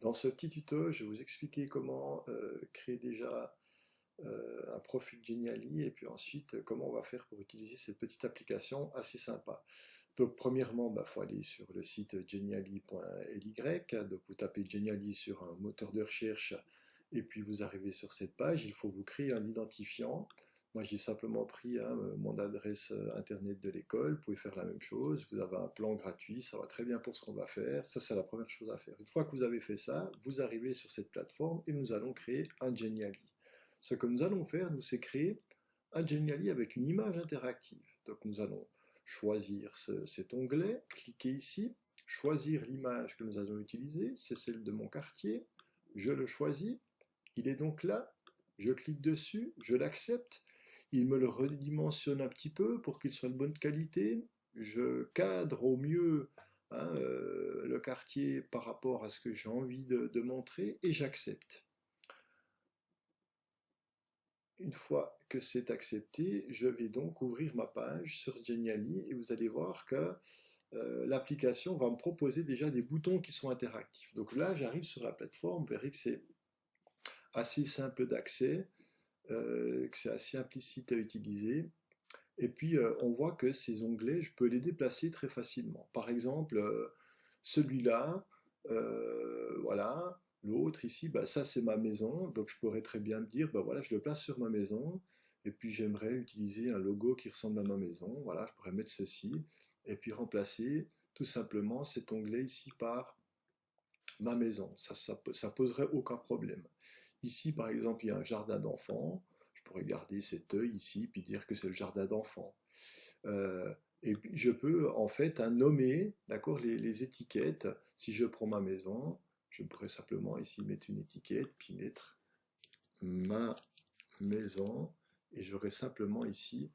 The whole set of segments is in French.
Dans ce petit tuto, je vais vous expliquer comment créer déjà un profil Geniali et puis ensuite comment on va faire pour utiliser cette petite application assez sympa. Donc premièrement, il faut aller sur le site geniali.ly, donc vous tapez Geniali sur un moteur de recherche et puis vous arrivez sur cette page, il faut vous créer un identifiant. Moi j'ai simplement pris mon adresse internet de l'école, vous pouvez faire la même chose, vous avez un plan gratuit, ça va très bien pour ce qu'on va faire, ça c'est la première chose à faire. Une fois que vous avez fait ça, vous arrivez sur cette plateforme et nous allons créer un Geniali. Ce que nous allons faire, nous, c'est créer un Geniali avec une image interactive. Donc nous allons choisir cet onglet, cliquer ici, choisir l'image que nous allons utiliser, c'est celle de mon quartier, je le choisis, il est donc là, je clique dessus, je l'accepte, il me le redimensionne un petit peu pour qu'il soit de bonne qualité, je cadre au mieux le quartier par rapport à ce que j'ai envie de montrer et j'accepte. Une fois que c'est accepté, je vais donc ouvrir ma page sur Geniali et vous allez voir que l'application va me proposer déjà des boutons qui sont interactifs. Donc là, j'arrive sur la plateforme, vous verrez que c'est assez simple d'accès, que c'est assez implicite à utiliser. Et puis, on voit que ces onglets, je peux les déplacer très facilement. Par exemple, celui-là, voilà, l'autre ici, ça c'est ma maison, donc je pourrais très bien me dire, voilà, je le place sur ma maison, et puis j'aimerais utiliser un logo qui ressemble à ma maison, voilà, je pourrais mettre ceci, et puis remplacer tout simplement cet onglet ici par ma maison. Ça poserait aucun problème. Ici, par exemple, il y a un jardin d'enfants. Je pourrais garder cet œil ici, puis dire que c'est le jardin d'enfants. Euh, et puis, je peux en fait nommer, d'accord, les étiquettes. Si je prends ma maison, je pourrais simplement ici mettre une étiquette, puis mettre ma maison, et j'aurais simplement ici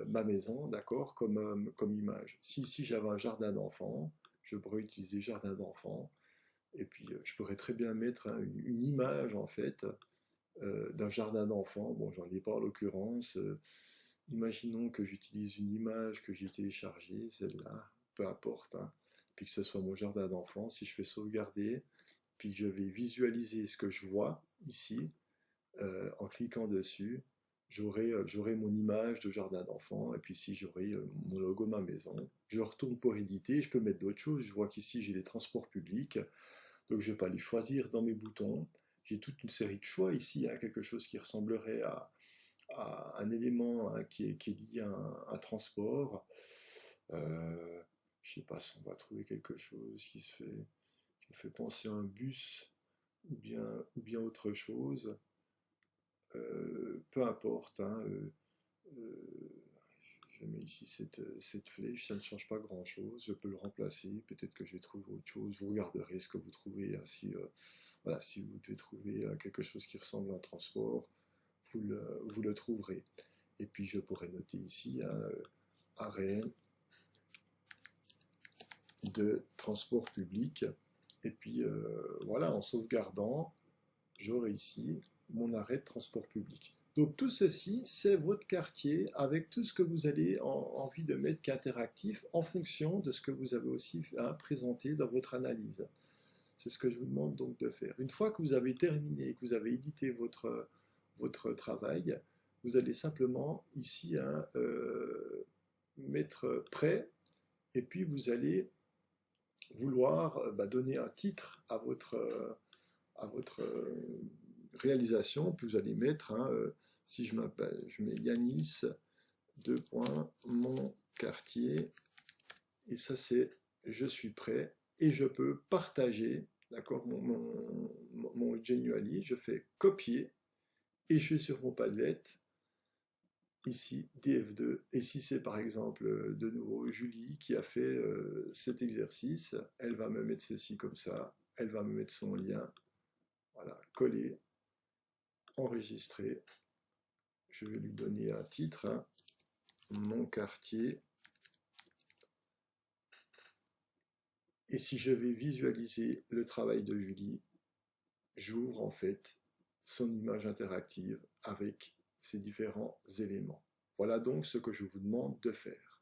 ma maison, d'accord, comme image. Si ici j'avais un jardin d'enfants, je pourrais utiliser jardin d'enfants, et puis je pourrais très bien mettre une image en fait d'un jardin d'enfants. Bon, j'en ai pas en l'occurrence. Imaginons que j'utilise une image que j'ai téléchargée, celle-là, peu importe, hein, puis que ce soit mon jardin d'enfants. Si je fais sauvegarder, puis que je vais visualiser ce que je vois ici, en cliquant dessus, j'aurai mon image de jardin d'enfants, et puis ici j'aurai mon logo de ma maison. Je retourne pour éditer, je peux mettre d'autres choses. Je vois qu'ici j'ai les transports publics, donc je vais pas les choisir dans mes boutons. J'ai toute une série de choix ici, hein, quelque chose qui ressemblerait à un élément hein, qui est lié à un transport. Je sais pas si on va trouver quelque chose qui me fait penser à un bus ou bien autre chose. Peu importe, hein, je mets ici cette flèche, ça ne change pas grand chose, je peux le remplacer, peut-être que je vais trouver autre chose, vous regarderez ce que vous trouvez, hein, si, voilà, si vous devez trouver quelque chose qui ressemble à un transport, vous le trouverez. Et puis je pourrais noter ici arrêt de transport public, et puis voilà, en sauvegardant, j'aurai ici mon arrêt de transport public. Donc tout ceci, c'est votre quartier avec tout ce que vous avez envie de mettre qui est interactif en fonction de ce que vous avez aussi à présenter dans votre analyse. C'est ce que je vous demande donc de faire. Une fois que vous avez terminé, que vous avez édité votre travail, vous allez simplement ici mettre prêt et puis vous allez vouloir donner un titre à votre réalisation, puis vous allez mettre, si je m'appelle, je mets Yanis, deux points, mon quartier, et ça c'est je suis prêt, et je peux partager, d'accord, mon Geniali, je fais copier, et je suis sur mon Padlet, ici DF2, et si c'est par exemple de nouveau Julie qui a fait cet exercice, elle va me mettre ceci comme ça, elle va me mettre son lien, voilà, coller, enregistrer, je vais lui donner un titre, hein, mon quartier, et si je vais visualiser le travail de Julie, j'ouvre en fait son image interactive avec ces différents éléments. Voilà donc ce que je vous demande de faire.